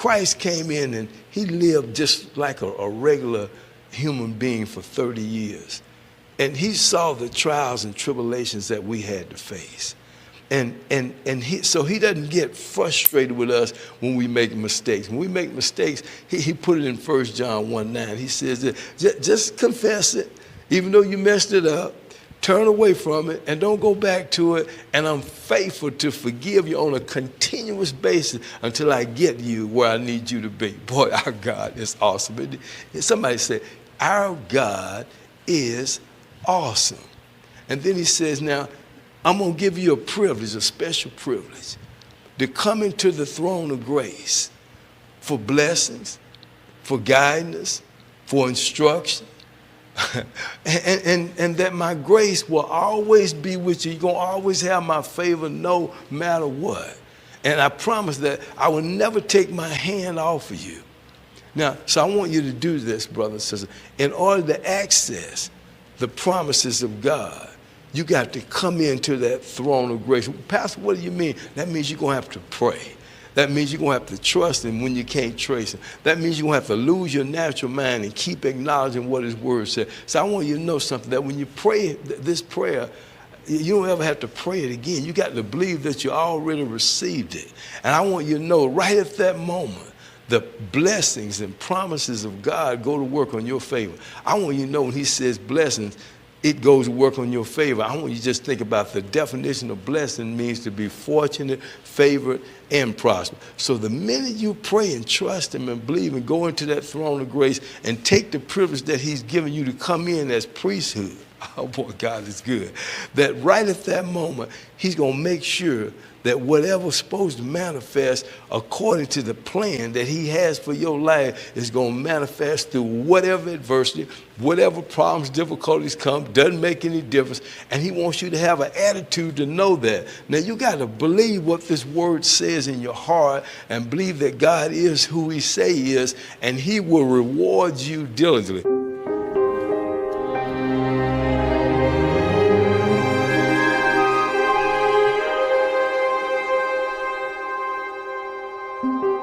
Christ came in and he lived just like a regular human being for 30 years. And he saw the trials and tribulations that we had to face. So he doesn't get frustrated with us when we make mistakes. When we make mistakes, he put it in 1 John 1:9. He says that just confess it, even though you messed it up, turn away from it, and don't go back to it, and I'm faithful to forgive you on a continuous basis until I get you where I need you to be. Boy, our God is awesome. Somebody said, our God is awesome. And then he says, now, I'm going to give you a privilege, a special privilege, to come into the throne of grace for blessings, for guidance, for instruction, and that my grace will always be with you. You're going to always have my favor no matter what. And I promise that I will never take my hand off of you. Now, so I want you to do this, brothers and sisters. In order to access the promises of God, you got to come into that throne of grace. Pastor, what do you mean? That means you're going to have to pray. That means you're going to have to trust him when you can't trace him. That means you're going to have to lose your natural mind and keep acknowledging what his word says. So I want you to know something, that when you pray this prayer, you don't ever have to pray it again. You got to believe that you already received it. And I want you to know right at that moment, the blessings and promises of God go to work on your favor. I want you to know when he says blessings, it goes to work on your favor. I want you to just think about the definition of blessing means to be fortunate, favored, and prosper. So the minute you pray and trust him and believe and go into that throne of grace and take the privilege that he's given you to come in as priesthood, oh boy, God is good, that right at that moment, he's going to make sure that whatever's supposed to manifest according to the plan that he has for your life is going to manifest through whatever adversity, whatever problems, difficulties come, doesn't make any difference. And he wants you to have an attitude to know that. Now, you got to believe what this word says in your heart and believe that God is who he say he is, and he will reward you diligently. Thank you.